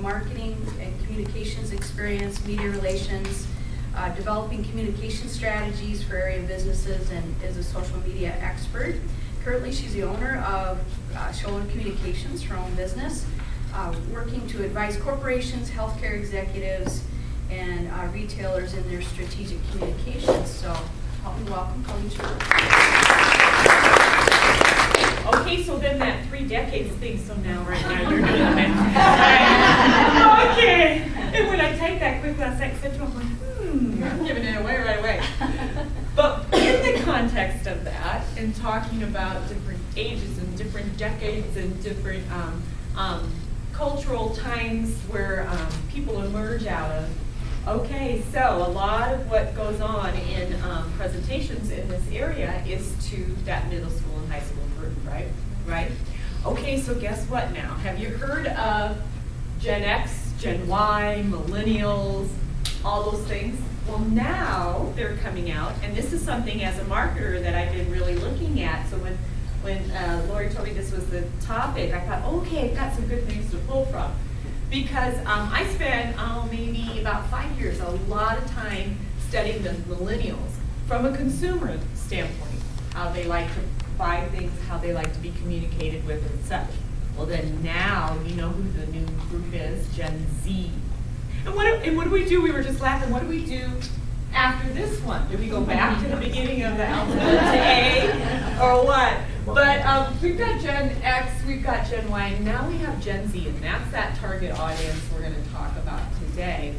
marketing and communications experience, media relations, developing communication strategies for area businesses, and is a social media expert. Currently, she's the owner of Scholer Communications, her own business, working to advise corporations, healthcare executives, and retailers in their strategic communications. So, help me welcome Colleen. Okay, so then that 3 decades thing, so now right now you're doing it. Okay. And when I typed that quickly, I was like, I'm giving it away right away. But in the context of that, and talking about different ages and different decades and different cultural times where people emerge out of, okay, so a lot of what goes on in presentations in this area is to that middle school and high school group, right? Right? Okay, so guess what now? Have you heard of Gen X, Gen Y, millennials, all those things? Well, now they're coming out, and this is something as a marketer that I've been really looking at. So when Lori told me this was the topic, I thought, okay, I've got some good things to pull from. Because I spent maybe about 5 years, a lot of time studying the millennials from a consumer standpoint, how they like to buy things, how they like to be communicated with and such. Well then now you know who the new group is, Gen Z. And what do we do? We were just laughing. What do we do after this one? Do we go back to the beginning of the alphabet to A or what? But we've got Gen X, we've got Gen Y, and now we have Gen Z, and that's that target audience we're going to talk about today.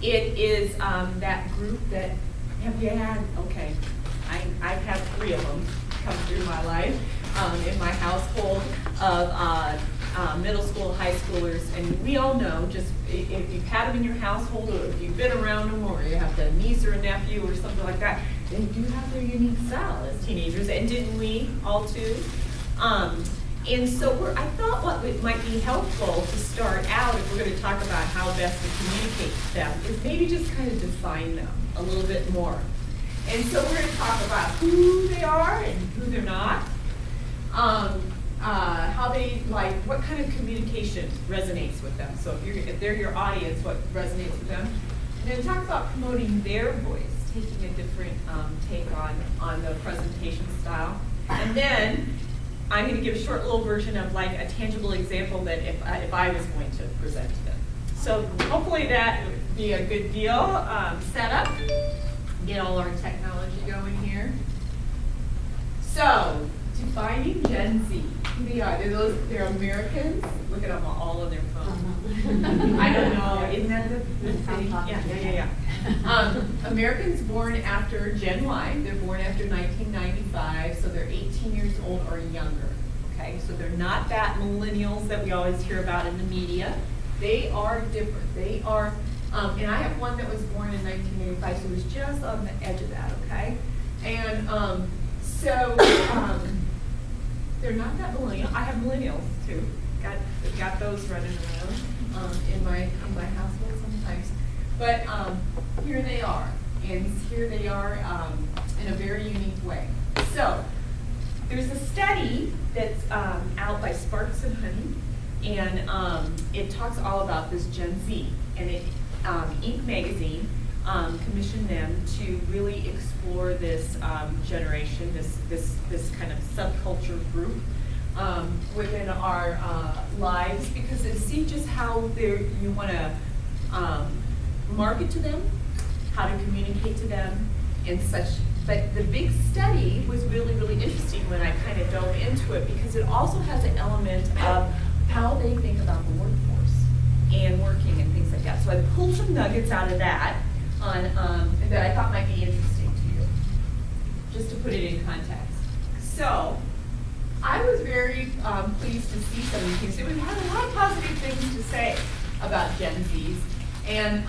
It is that group that, have you had, okay, I've had 3 of them come through my life in my household of middle school, high schoolers, and we all know, just if you've had them in your household, or if you've been around them, or you have a niece or a nephew or something like that, they do have their unique style as teenagers, and didn't we all too? And so I thought what might be helpful to start out, if we're going to talk about how best to communicate to them, is maybe just kind of define them a little bit more. And so we're going to talk about who they are and who they're not, how they like, what kind of communication resonates with them. So if they're your audience, what resonates with them. And then talk about promoting their voice, taking a different take on the presentation style. And then I'm going to give a short little version of like a tangible example that if I was going to present to them. So hopefully that would be a good deal. Set up. Get all our technology going here. So, defining Gen Z. Who they are? They're Americans. Look at them all on their phone. I don't know. Isn't that the thing? Yeah. Americans born after Gen Y. They're born after 1995, so they're 18 years old or younger. Okay, so they're not that millennials that we always hear about in the media. They are different. They are. And I have one that was born in 1985, so it was just on the edge of that, okay? And they're not that millennial. I have millennials too. Got those running around in my household sometimes. But here they are, and here they are in a very unique way. So there's a study that's out by Sparks and Honey, and it talks all about this Gen Z, and Inc. magazine commissioned them to really explore this generation, this kind of subculture group within our lives, because they see just how you want to market to them, how to communicate to them, and such. But the big study was really, really interesting when I kind of dove into it, because it also has an element of how they think about the workforce and working and things like that. So I pulled some nuggets out of that that I thought might be interesting to you, just to put it in context. So I was very pleased to see some of these things. It had a lot of positive things to say about Gen Zs, and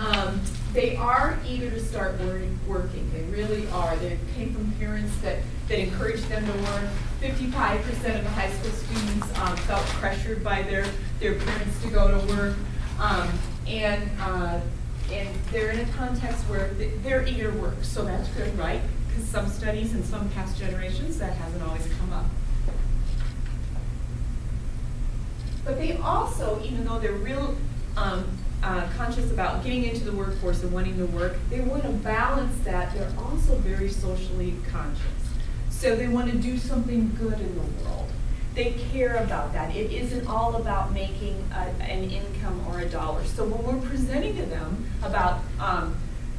they are eager to start working. They really are. They came from parents that encouraged them to work. 55% of the high school students felt pressured by their parents to go to work. And they're in a context where they're eager to work, so that's good, right? Because some studies in some past generations, that hasn't always come up. But they also, even though they're real conscious about getting into the workforce and wanting to work, they want to balance that. They're also very socially conscious. So they want to do something good in the world. They care about that. It isn't all about making an income or a dollar. So when we're presenting to them about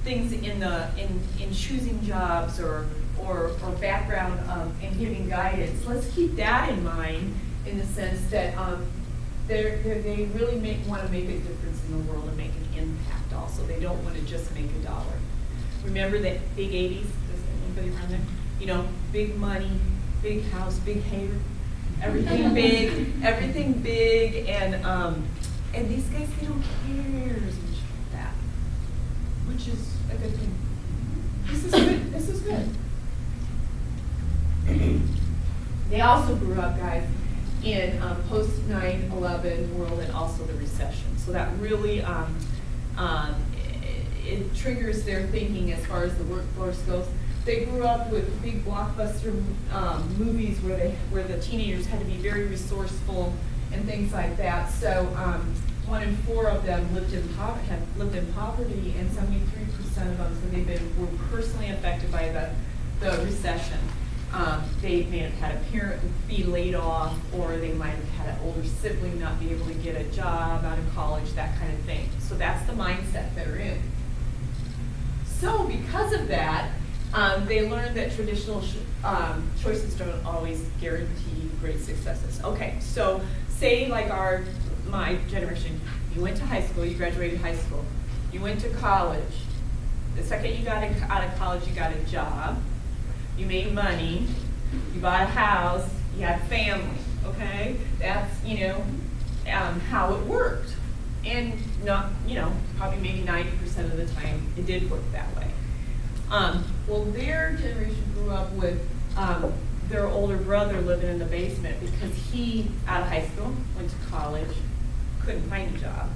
things in choosing jobs or background and giving guidance, let's keep that in mind in the sense that they really want to make a difference in the world and make an impact also. They don't want to just make a dollar. Remember that big 80s? Does anybody remember that? You know, big money, big house, big hair, everything big, and these guys, they don't care as much about that, which is a good thing. This is good. They also grew up, guys, in post 9/11 world and also the recession. So that really it triggers their thinking as far as the workforce goes. They grew up with big blockbuster movies where the teenagers had to be very resourceful and things like that. So 1 in 4 of them have lived in poverty, and 73% of them said were personally affected by the recession. They may have had a parent be laid off, or they might have had an older sibling not be able to get a job out of college, that kind of thing. So that's the mindset they're in. So because of that, they learned that traditional choices don't always guarantee great successes. Okay, so say like my generation, you went to high school, you graduated high school, you went to college. The second you got out of college, you got a job, you made money, you bought a house, you had family, okay? That's, how it worked. And not, probably maybe 90% of the time it did work that way. Well, their generation grew up with their older brother living in the basement because he, out of high school, went to college, couldn't find a job,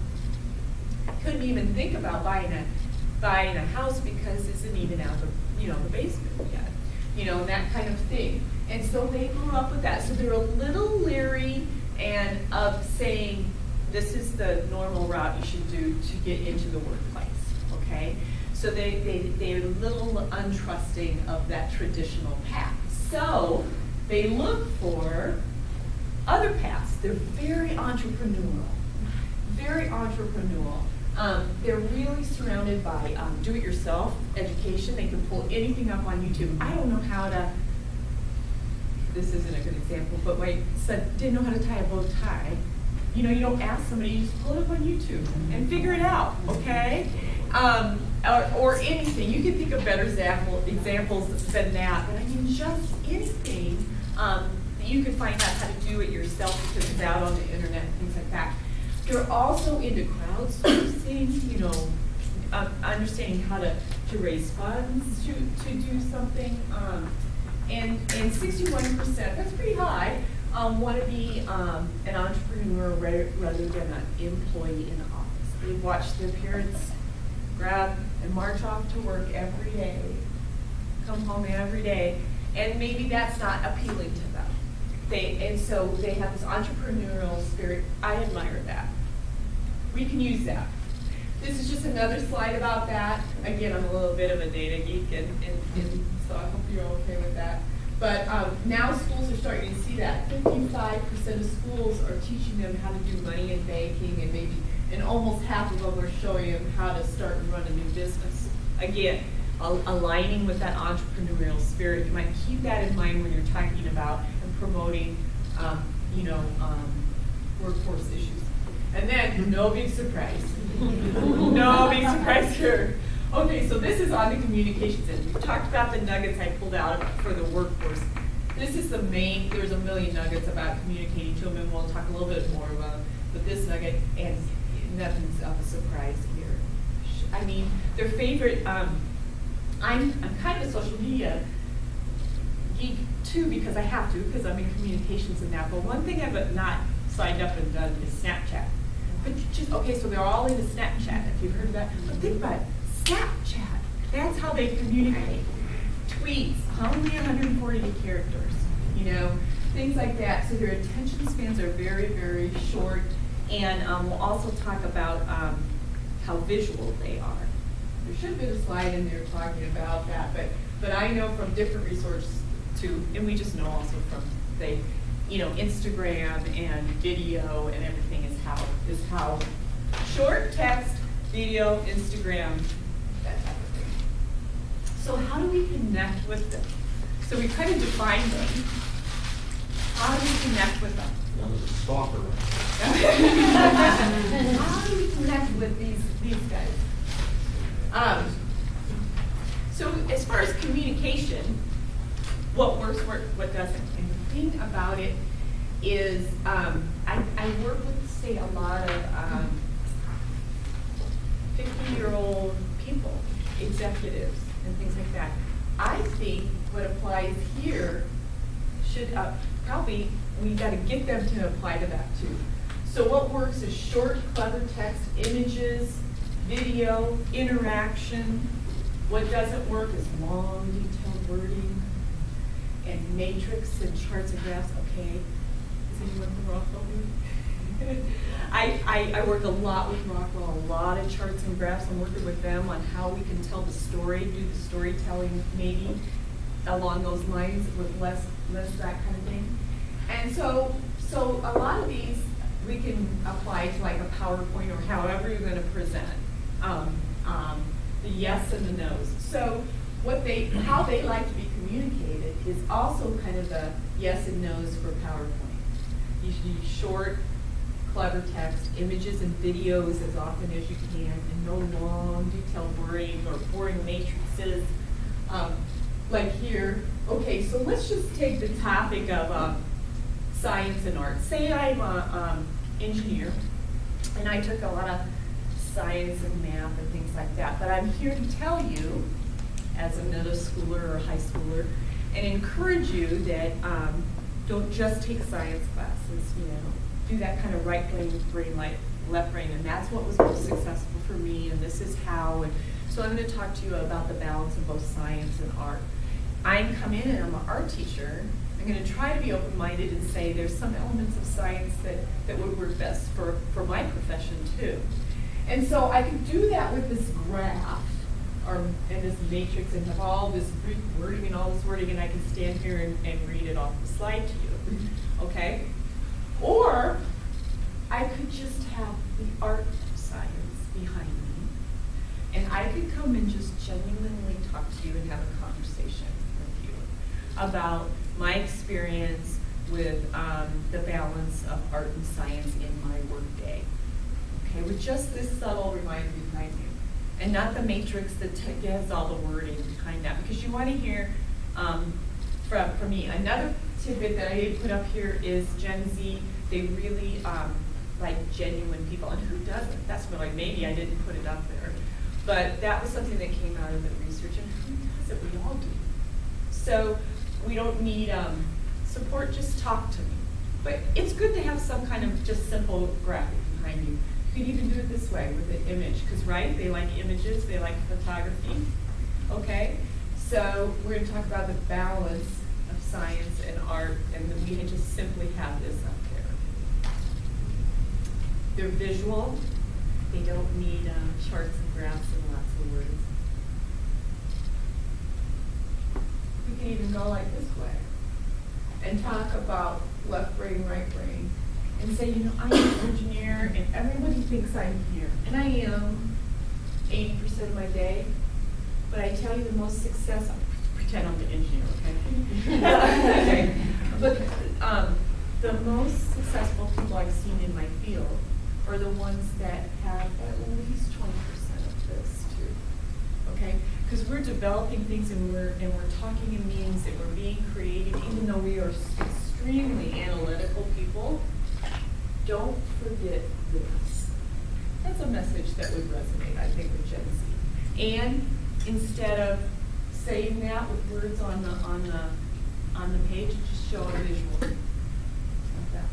couldn't even think about buying a house because it isn't even out of the basement yet, and that kind of thing. And so they grew up with that. So they're a little leery and of saying this is the normal route you should do to get into the workplace. Okay. So they're a little untrusting of that traditional path. So they look for other paths. They're very entrepreneurial. Very entrepreneurial. They're really surrounded by do-it-yourself education. They can pull anything up on YouTube. I don't know how to, this isn't a good example, but my son didn't know how to tie a bow tie. You don't ask somebody, you just pull it up on YouTube and figure it out, okay? Or anything. You can think of better examples than that. But I mean, just anything you can find out how to do it yourself because it's out on the internet and things like that. They're also into crowdsourcing, understanding how to raise funds to do something. And 61%, that's pretty high, want to be an entrepreneur rather than an employee in the office. They watch their parents grab and march off to work every day, come home every day, and maybe that's not appealing to them. And so they have this entrepreneurial spirit. I admire that. We can use that. This is just another slide about that. Again, I'm a little bit of a data geek, and so I hope you're okay with that. But now schools are starting to see that. 55% of schools are teaching them how to do money and banking, and almost half of them are showing them how to start and run a new business. Again, aligning with that entrepreneurial spirit. You might keep that in mind when you're talking about and promoting, workforce issues. And then, no big surprise. No big surprise here. Okay, so this is on the communications end. We've talked about the nuggets I pulled out for the workforce. This is the main, there's a million nuggets about communicating to them, and we'll talk a little bit more about but this nugget, and nothing's of a surprise here. I mean, their favorite, I'm kind of a social media geek too, because I have to, because I'm in communications and that, but one thing I've not signed up and done is Snapchat. But okay, so they're all into Snapchat, if you've heard of that. But think about it, Snapchat, that's how they communicate. Tweets, only 140 characters, things like that. So their attention spans are very, very short. And we'll also talk about how visual they are. There should have been a slide in there talking about that, but I know from different resources too, and we just know also from Instagram and video and everything is how short text, video, Instagram, that type of thing. So how do we connect with them? So we kind of define them. How do we connect with them? Stalker. How do we connect with these guys? So as far as communication, what works, what doesn't. And the thing about it is I work with, say, a lot of 50-year-old people, executives, and things like that. I think what applies here should probably, we got to get them to apply to that too. So what works is short, clever text, images, video, interaction. What doesn't work is long, detailed wording, and matrix and charts and graphs. Okay, is anyone from Rockwell here? I work a lot with Rockwell, a lot of charts and graphs. I'm working with them on how we can tell the story, do the storytelling maybe along those lines with less that kind of thing. And so a lot of these we can apply to like a PowerPoint or however you're going to present the yes and the no's. So how they like to be communicated is also kind of the yes and no's for PowerPoint. You should use short, clever text, images and videos as often as you can, and no long, detailed wording or boring matrices. Like here, okay, so let's just take the topic of science and art. Say I'm an engineer, and I took a lot of science and math and things like that, but I'm here to tell you, as a middle schooler or high schooler, and encourage you that don't just take science classes, do that kind of right brain, left brain, and that's what was most successful for me, and this is how. And so I'm going to talk to you about the balance of both science and art. I come in and I'm an art teacher. I'm going to try to be open-minded and say there's some elements of science that would work best for my profession too. And so I could do that with this graph and this matrix and have all this Greek wording and all this wording, and I can stand here and read it off the slide to you, okay? Or I could just have the art science behind me, and I could come and just genuinely talk to you and have a conversation with you about my experience with the balance of art and science in my workday. Okay, with just this subtle reminder behind you, and not the matrix that has all the wording behind that, because you want to hear from me. Another tidbit that I didn't put up here is Gen Z. They really like genuine people, and who doesn't? That's why maybe I didn't put it up there, but that was something that came out of the research, and who doesn't? We all do. So we don't need support. Just talk to me. But it's good to have some kind of just simple graphic behind you. You can even do it this way with an image, because they like images, they like photography. Okay, so we're going to talk about the balance of science and art, and then we can just simply have this up there. They're visual. They don't need charts and graphs and lots of words. We can even go like this way and talk about left brain, right brain, and say, I'm an engineer, and everybody thinks I'm here. And I am 80% of my day, but I tell you the most success, pretend I'm an engineer, okay? Okay. But the most successful people I've seen in my field are the ones that have at least 20% of this too, okay? Because we're developing things and we're talking in meetings and we're being creative, even though we are extremely analytical people. Don't forget this. That's a message that would resonate, I think, with Gen Z. And instead of saying that with words on the page, just show a visual. Like that.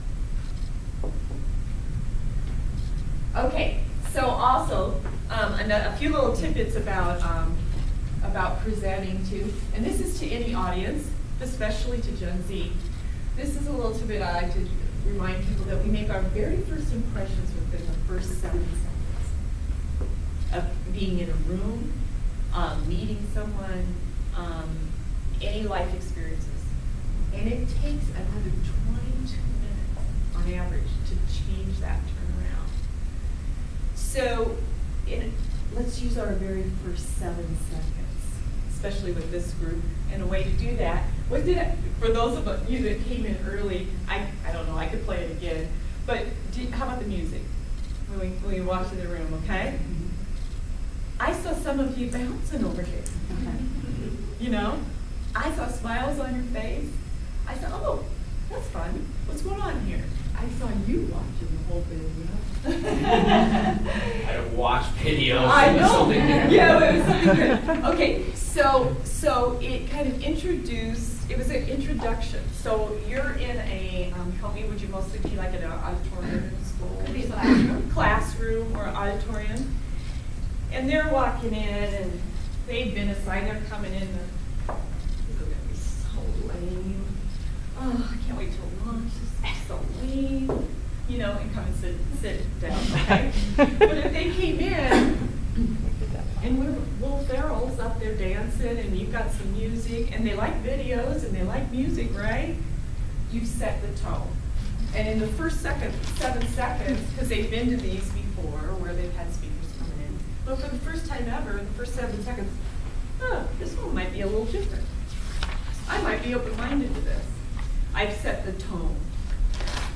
Okay. So also a few little tidbits about presenting too, and this is to any audience, especially to Gen Z. this is a little bit I like to remind people that we make our very first impressions within the first 7 seconds of being in a room, meeting someone, any life experiences. And it takes another 22 minutes on average to change that turnaround. So let's use our very first 7 seconds, especially with this group. And a way to do that, for those of you that came in early, I don't know, I could play it again, but how about the music when we walked in the room, okay? I saw some of you bouncing over here. You know, I saw smiles on your face. I thought, oh, that's fun. What's going on here? I saw you watching the whole video. I watch videos. I know. Something there. Yeah, it was something good. Okay, so it kind of introduced. It was an introduction. So you're in a help me. Would you mostly be like in an auditorium in school? Could be a classroom. Classroom or auditorium. And they're walking in, and they've been assigned. They're coming in. They're going to be so lame. Oh, I can't wait till lunch. This is so lame. You know, and come and sit down, okay? But if they came in, and we're little ferals up there dancing, and you've got some music, and they like videos, and they like music, right? You've set the tone. And in the first 7 seconds, because they've been to these before, where they've had speakers coming in, but for the first time ever, in the first 7 seconds, this one might be a little different. I might be open-minded to this. I've set the tone.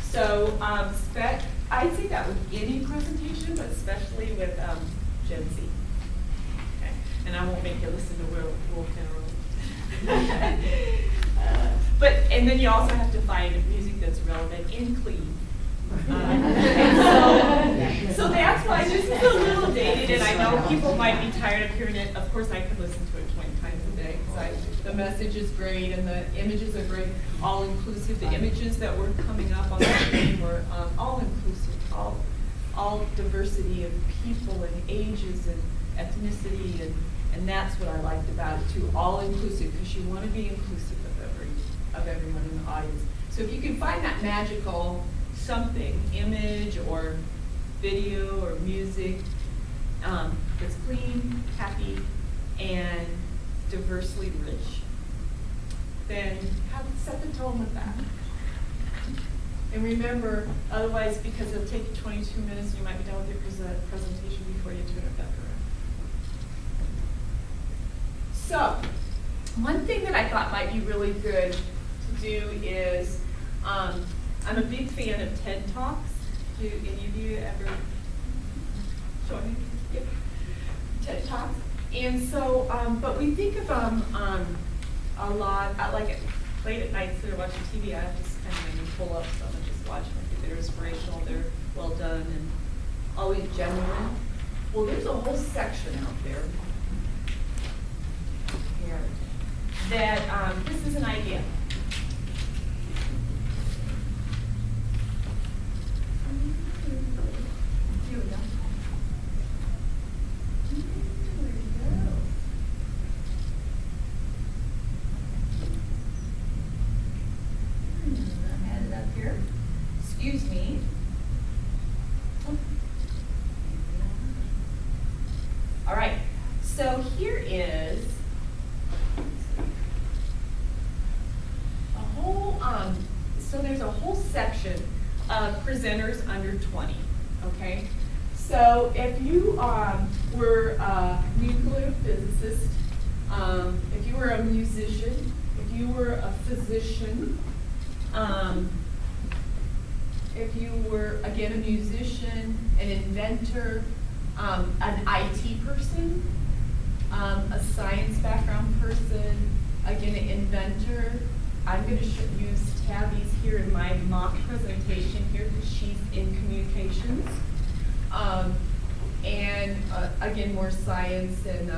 So I'd say that with any presentation, but especially with Gen Z. Okay. And I won't make you listen to Will Carroll. And then you also have to find music that's relevant and clean. So that's why this is a little dated, and I know people might be tired of hearing it. Of course, I could listen to it 20 times a day because the message is great and the images are great, all inclusive. The images that were coming up on the screen were all inclusive, all diversity of people and ages and ethnicity, and that's what I liked about it too. All inclusive, because you want to be inclusive of everyone in the audience. So if you can find that magical something, image or video or music that's clean, happy, and diversely rich, then set the tone with that. And remember, otherwise, because it'll take you 22 minutes, you might be done with your presentation before you turn it back around. So, one thing that I thought might be really good to do is, I'm a big fan of TED Talks. Do any of you ever join? Yep. TED Talks. And so, but we think of a lot, like late at night, instead of watching TV, I just kind of maybe pull up some and just watch them. I think they're inspirational, they're well done, and always genuine. Well, there's a whole section out there here that this is an idea. Here we go. I had it up here. Excuse me. All right. So here is a whole. So there's a whole section of presenters under 20. Okay. So if you were a nuclear physicist, if you were a musician, if you were a physician, if you were, again, a musician, an inventor, an IT person, a science background person, again, an inventor. I'm going to use Tabby's here in my mock presentation here because she's in communications. And again, more science and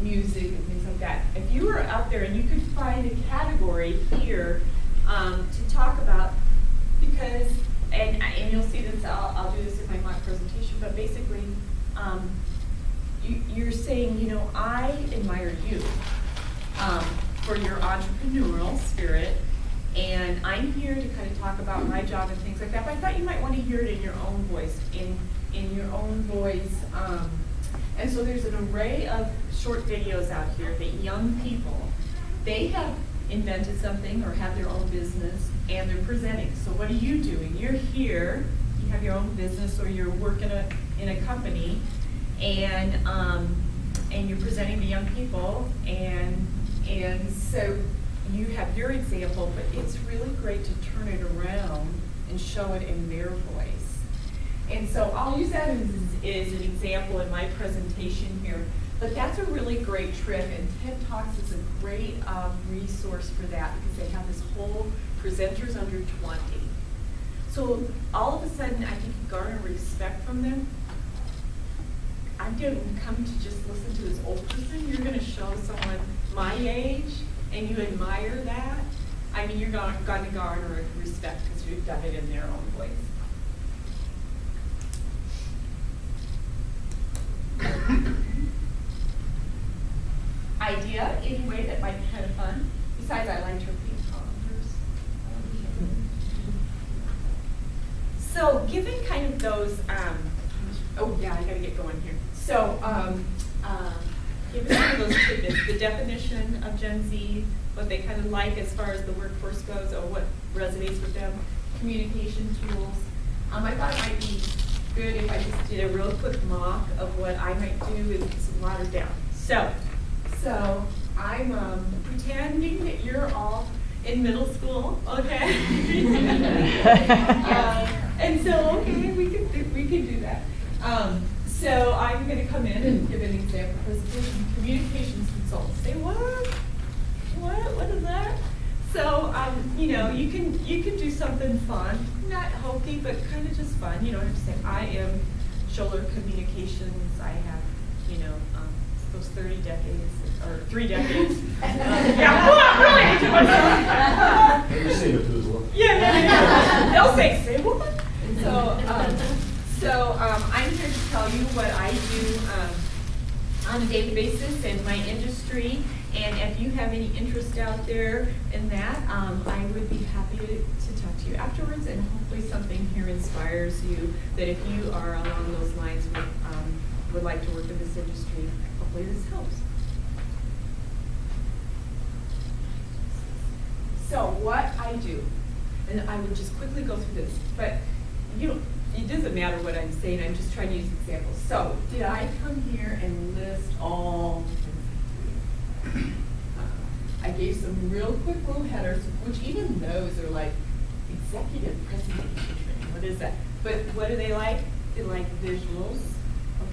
music and things like that. If you were out there and you could find a category here to talk about, because, and you'll see this, I'll do this in my mock presentation, but basically, you're saying, you know, I admire you for your entrepreneurial spirit And I'm here to kind of talk about my job and things like that, but I thought you might want to hear it in your own voice, in your own voice. And so there's an array of short videos out here that young people, they have invented something or have their own business and they're presenting. So what are you doing? You're here, you have your own business or you're working in a company, and you're presenting to young people, and so you have your example, but it's really great to turn it around and show it in their voice. And so I'll use that as an example in my presentation here. But that's a really great trick, and TED Talks is a great resource for that because they have this whole presenters under 20. So all of a sudden, I think you garner respect from them. I didn't come to just listen to this old person. You're going to show someone my age, and you admire that. I mean, you're going to garner respect because you've done it in their own voice. Idea, anyway, that might be kind of fun. Besides, I liked her pink calendars. So, given kind of those, oh yeah, I gotta get going here. So, given some of those tidbits, the definition of Gen Z, what they kind of like as far as the workforce goes, or what resonates with them, communication tools. I thought it might be good if I just did a real quick mock of what I might do and some watered down. So I'm pretending that you're all in middle school, okay? And so, okay, we can do that. So I'm going to come in and give an example presentation. Communications consultant. Say what? What is that? So you know, you can do something fun, not hokey, but kind of just fun. You know what I'm saying? I am Scholer Communications. I have, you know, those 30 decades or 3 decades. Yeah, well, really. Let me save it to as well. Yeah, they'll say what? So I'm here to tell you what I do on a daily basis in my industry, and if you have any interest out there in that, I would be happy to talk to you afterwards, and hopefully something here inspires you that if you are along those lines would like to work in this industry, hopefully this helps. So what I do, and I would just quickly go through this, but it doesn't matter what I'm saying, I'm just trying to use examples. So, did I come here and list all the things I gave some real quick little headers, which even those are like executive presentation training. What is that? But what do they like? They like visuals.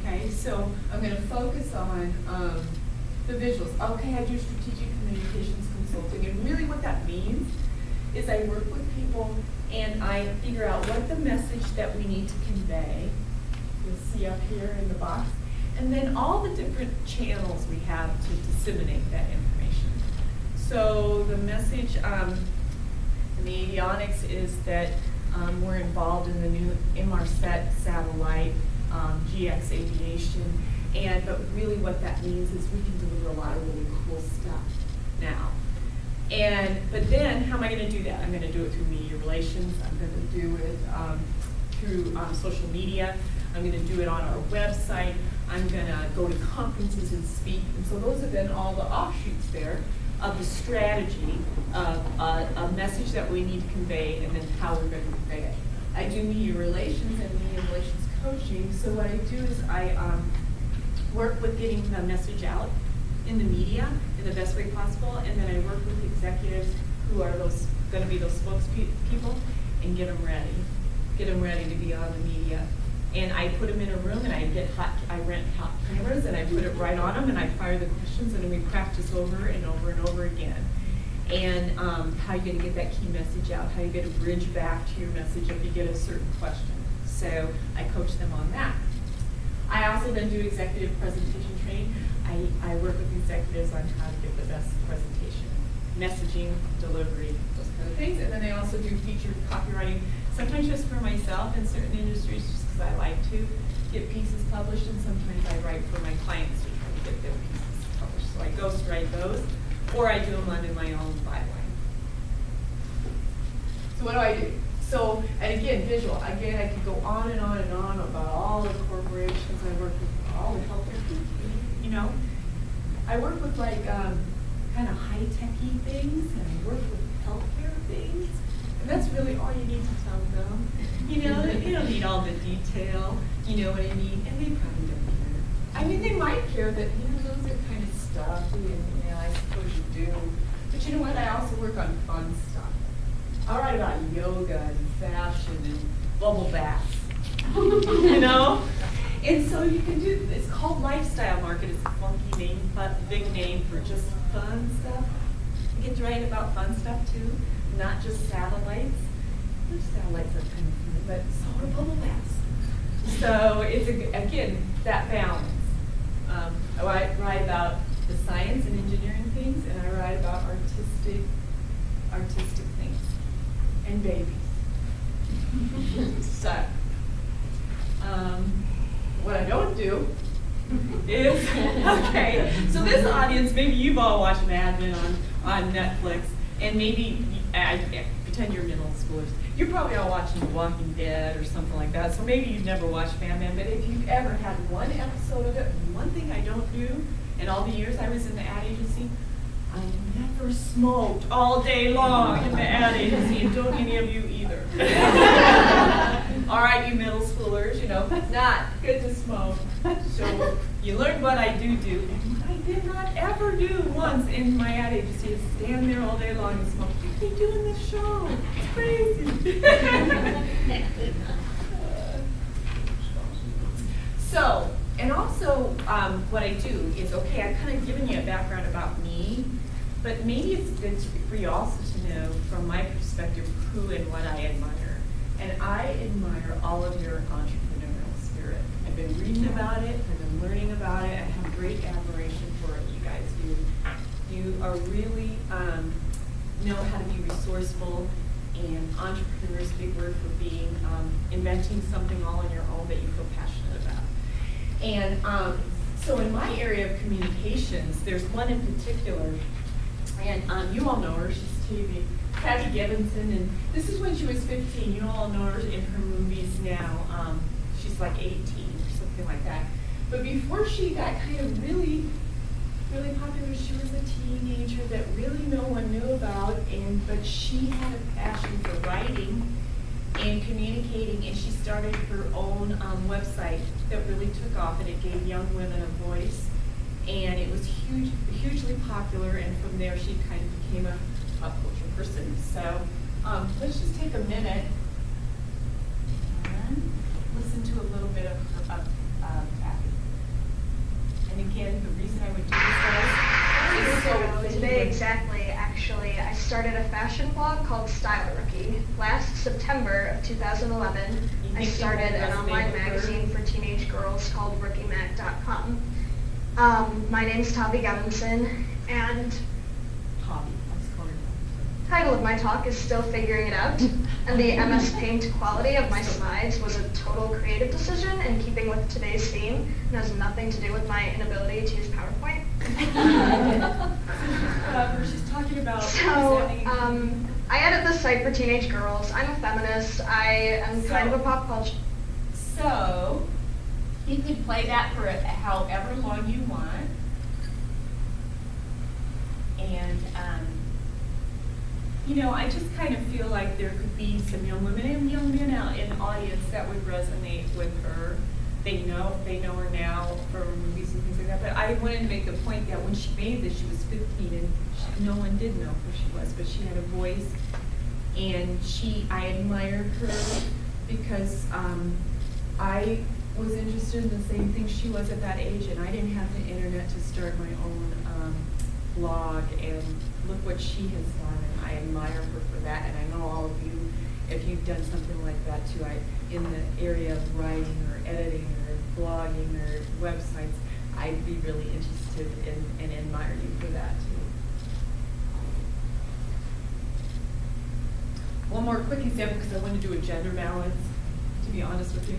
Okay, so I'm going to focus on the visuals. Okay, I do strategic communications consulting, and really what that means is I work with people and I figure out what the message that we need to convey. You'll see up here in the box. And then all the different channels we have to disseminate that information. So the message in the avionics is that we're involved in the new Inmarsat satellite, GX aviation, but really what that means is we can deliver a lot of really cool stuff now. But then, how am I going to do that? I'm going to do it through media relations. I'm going to do it through social media. I'm going to do it on our website. I'm going to go to conferences and speak. And so those have been all the offshoots there of the strategy of a message that we need to convey and then how we're going to convey it. I do media relations and media relations coaching. So what I do is I work with getting the message out in the media in the best way possible, and then I work with executives who are going to be those spokespeople and get them ready to be on the media. And I put them in a room, and I rent hot cameras, and I put it right on them, and I fire the questions, and then we practice over and over and over again. And how you're going to get that key message out, how you're going to bridge back to your message if you get a certain question. So I coach them on that. I also then do executive presentation training. I work with executives on how to give the best presentation, messaging, delivery, those kind of things. And then I also do featured copywriting, sometimes just for myself in certain industries, just because I like to get pieces published, and sometimes I write for my clients to try to get their pieces published. So I ghostwrite those, or I do them under my own byline. So what do I do? So, and again, visual. Again, I could go on and on and on about all the corporations I work with, all the healthcare groups, you know. I work with like kind of high-techy things, and I work with healthcare things. And that's really all you need to tell them. You know, you don't need all the detail, you know what I mean? And they probably don't care. I mean, they might care that, you know, those are kind of stuffy, and, you know, I suppose you do. But you know what? I also work on fun stuff. I write about yoga and fashion and bubble baths, you know? And so you can do, it's called lifestyle market. It's a funky name, big name for just fun stuff. You get to write about fun stuff too, not just satellites. Those satellites are kind of fun, but so are bubble baths. So it's, again, that balance. I write about the science and engineering things, and I write about artistic things. And babies. So, what I don't do is, okay, so this audience, maybe you've all watched Mad Men on Netflix, and maybe, I pretend you're middle schoolers, you're probably all watching The Walking Dead or something like that, so maybe you've never watched Mad Men, but if you've ever had one episode of it, one thing I don't do, in all the years I was in the ad agency, I never smoked all day long in the ad agency, and don't any of you either. All right, you middle schoolers, you know, not good to smoke. So you learn what I do. And what I did not ever do once in my ad agency is stand there all day long and smoke. What are they doing this show? It's crazy. So, and also what I do is, okay, I've kind of given you a background about me, but maybe it's good for you also to know from my perspective who and what I admire. And I admire all of your entrepreneurial spirit. I've been reading about it, I've been learning about it, I have great admiration for what you guys do. You are really know how to be resourceful, and entrepreneur is a big word for being, inventing something all on your own that you feel passionate about. And so in my area of communications, there's one in particular, and you all know her, she's TV, Patty Gibbonson, and this is when she was 15. You all know her in her movies now. She's like 18 or something like that. But before she got kind of really popular, she was a teenager that really no one knew about, but she had a passion for writing and communicating, and she started her own website that really took off, and it gave young women a voice, and it was hugely popular, and from there she kind of became a pop culture person. So let's just take a minute and listen to a little bit of Kathy. And again, the reason I would do this is So today exactly, actually, I started a fashion blog called Style Rookie. Last September of 2011, I started an online magazine for teenage girls called RookieMag.com. My name's Tavi Gevinson, and the title of my talk is Still Figuring It Out, and the MS Paint quality of my slides was a total creative decision in keeping with today's theme, and has nothing to do with my inability to use PowerPoint. She's talking about I edit this site for teenage girls. I'm a feminist. I am kind of a pop culture. So, you can play that for however long you want. And, you know, I just kind of feel like there could be some young women and young men out in the audience that would resonate with her. They know her now from movies and things like that. But I wanted to make the point that when she made this, she was 15, and no one did know who she was, but she had a voice, and I admired her because I was interested in the same thing she was at that age, and I didn't have the internet to start my own blog, and look what she has done, and I admire her for that, and I know all of you, if you've done something like that too, in the area of writing or editing or blogging or websites, I'd be really interested in and admire you for that too. One more quick example, because I want to do a gender balance, to be honest with you.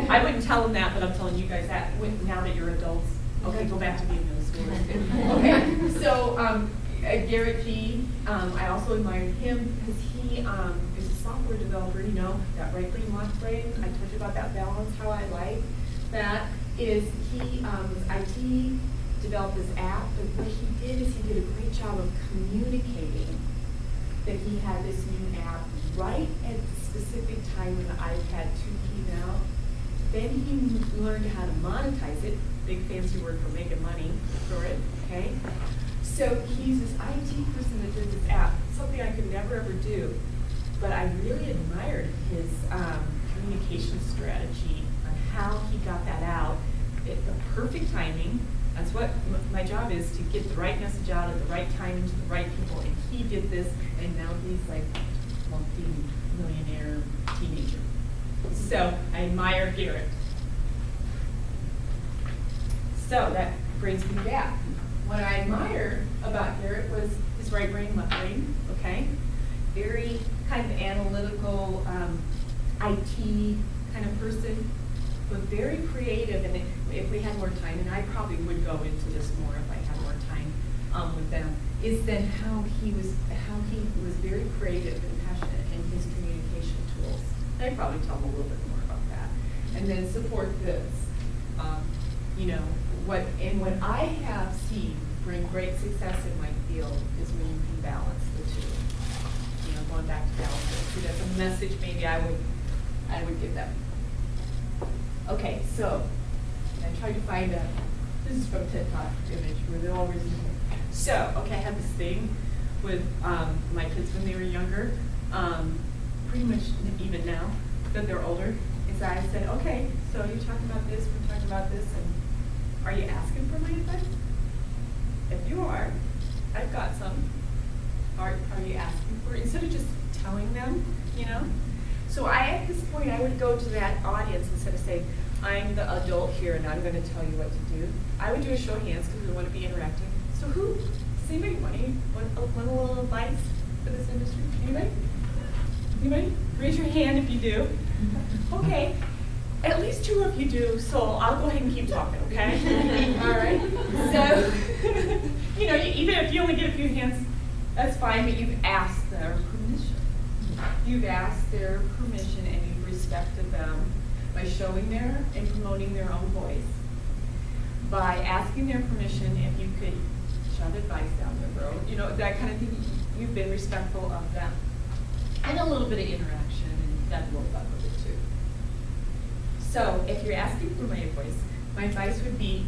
I wouldn't tell them that, but I'm telling you guys that now that you're adults. Okay, go back to being middle schoolers. Okay, so Garrett G. I also admired him because he is a software developer. You know, that right brain, left brain. I told you about that balance. How I like that is he was IT, developed this app, but what he did is he did a great job of communicating that he had this new app right at the specific time when the iPad 2 came out. Then he learned how to monetize it. Big fancy word for making money for it, okay? So he's this IT person that did this app, something I could never ever do. But I really admired his communication strategy on how he got that out at the perfect timing. That's what my job is, to get the right message out at the right time to the right people. And he did this, and now he's like a multi-millionaire teenager. So I admire Garrett. So that brings me back. What I admired about Garrett was his right brain, left brain, okay? Very kind of analytical, IT kind of person, but very creative. And if we had more time, and I probably would go into this more if I had more time with them, is then how he was very creative and passionate in his communication tools. I'd probably tell them a little bit more about that. And then support this. You know, what I have seen bring great success in my field is when you can balance the two. You know, going back to balance. See, that's a message maybe I would give them. Okay, so I tried to find this is from TED Talk image where they're all reasonable. So, okay, I have this thing with my kids when they were younger, pretty much even now that they're older, is I said, okay, so you're talking about this, we're talking about this, and are you asking for my advice? If you are, I've got some. Are you asking for it? Instead of just telling them, you know? So at this point, I would go to that audience instead of saying, I'm the adult here and I'm going to tell you what to do. I would do a show of hands because we want to be interactive. So does anybody want a little advice for this industry? Anybody? Anybody? Raise your hand if you do. Okay. At least 2 of you do, so I'll go ahead and keep talking, okay? All right? So, you know, even if you only get a few hands, that's fine, but you've asked their permission. You've asked their permission and you've respected them by showing their and promoting their own voice. By asking their permission if you could shove advice down their throat, you know, that kind of thing. You've been respectful of them. And a little bit of interaction, and that will up with it too. So if you're asking for my advice would be,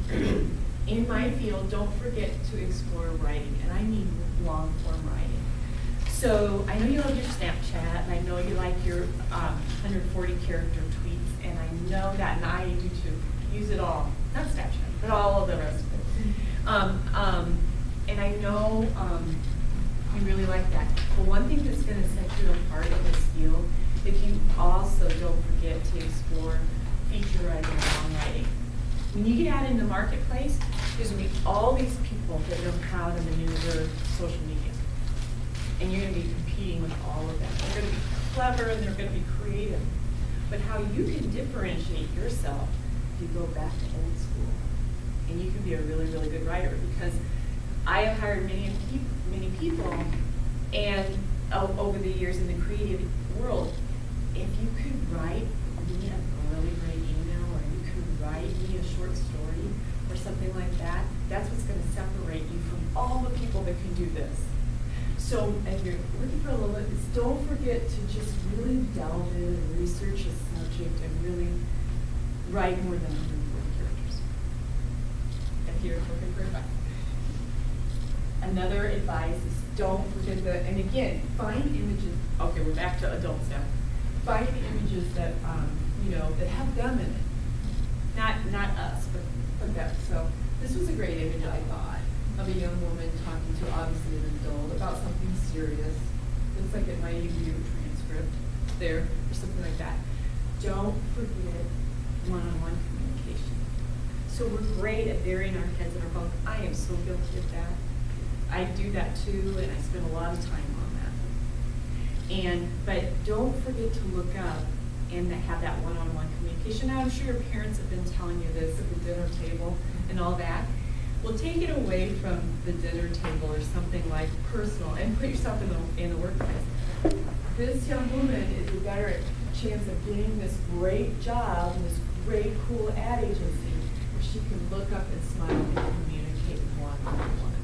in my field, don't forget to explore writing, and I mean long-form writing. So I know you love your Snapchat, and I know you like your 140-character tweets, and I know that, and I do too. Use it all, not Snapchat, but all of the rest of it. And I know you really like that. But one thing that's going to set you apart in this field, if you also don't forget to explore feature writing and long writing. When you get out in the marketplace, there's going to be all these people that know how to maneuver social media. And you're going to be competing with all of them. They're going to be clever and they're going to be creative. But how you can differentiate yourself, you go back to old school. And you can be a really, really good writer, because I have hired many people, and over the years in the creative world, if you could write me a really great email, or you could write me a short story, or something like that, that's what's going to separate you from all the people that can do this. So if you're looking for a little bit, don't forget to just really delve in and research a subject and really write more than 140 characters. If you're looking for advice. Another advice is don't forget and again, find images. Okay, we're back to adults now. Find images that, that have them in it. Not us, but them. So this was a great image, I thought, of a young woman talking to obviously an adult about something serious. Looks like it might even be a transcript there or something like that. Don't forget one-on-one communication. So we're great at burying our heads in our phone. I am so guilty of that. I do that too, and I spend a lot of time on that. But don't forget to look up and have that one-on-one communication. Now, I'm sure your parents have been telling you this at the dinner table and all that. Well, take it away from the dinner table or something like personal and put yourself in the workplace. This young woman is a better chance of getting this great job and this great, cool ad agency where she can look up and smile and communicate one-on-one.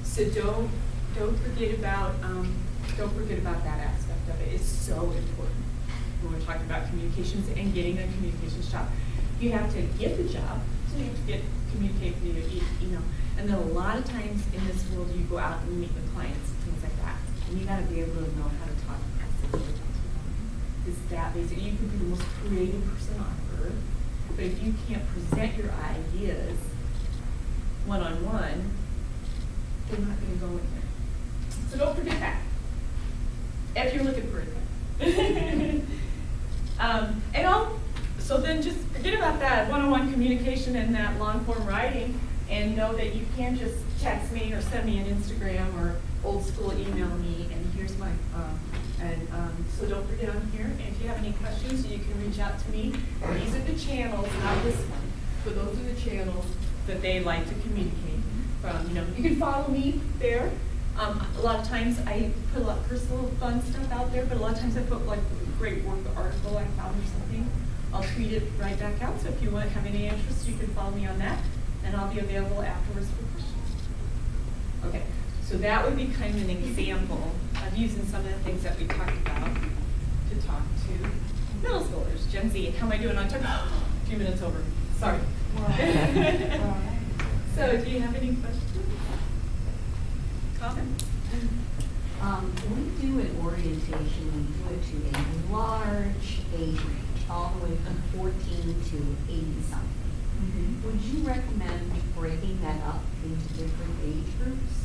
So don't forget about that aspect of it. It's so important when we're talking about communications and getting a communications job. You have to get the job, so you have to communicate via email. And then a lot of times in this world, you go out and meet with clients, things like that. And you got to be able to know how to talk about situations. It's that basic. You can be the most creative person on earth, but if you can't present your ideas one-on-one, they're not going to go anywhere. So don't forget that. If you're looking for it. So then just forget about that one-on-one communication and that long-form writing, and know that you can just text me or send me an Instagram or old school email me, and here's my, so don't forget I'm here, and if you have any questions, you can reach out to me. These are the channels, not this one, but those are the channels that they like to communicate from. You can follow me there. A lot of times I put a lot of personal fun stuff out there, but a lot of times I put like a great work article I found or something. I'll tweet it right back out, so if you have any interest, you can follow me on that, and I'll be available afterwards for questions. Okay, so that would be kind of an example of using some of the things that we talked about to talk to middle schoolers, Gen Z. How am I doing on time? A few minutes over. Sorry. So do you have any questions? Comment? When we do an orientation, we do it to a large age range, all the way from 14 to 80-something. Mm-hmm. Would you recommend breaking that up into different age groups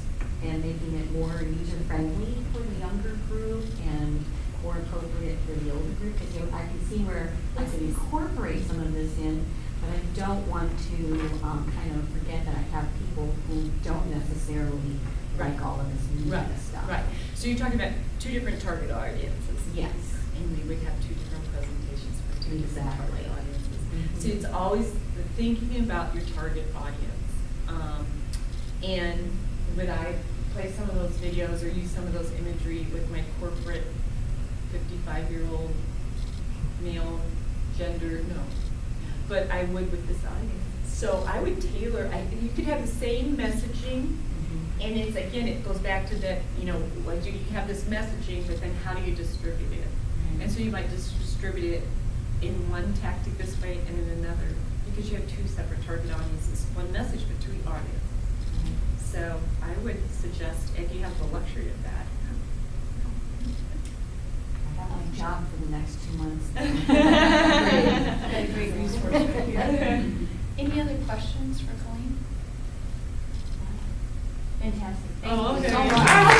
and making it more user-friendly for the younger group and more appropriate for the older group? Because I can see where I could incorporate some of this in, but I don't want to kind of forget that I have people who don't necessarily like all of this media stuff. Right. So you're talking about two different target audiences. Yes. And we would have two different presentations for two different target audiences. Mm-hmm. So it's always thinking about your target audience. And would I play some of those videos or use some of those imagery with my corporate 55-year-old male gender? No. But I would with this audience. So I would tailor, you could have the same messaging. And it's, again, it goes back to that, like you have this messaging, but then how do you distribute it? And so you might just distribute it in one tactic this way and in another, because you have two separate target audiences, one message but two audiences. So I would suggest, if you have the luxury of that. I got my job for the next 2 months. Great resource right here. Any other questions for Colleen? Fantastic. Thank Oh, you okay. so much.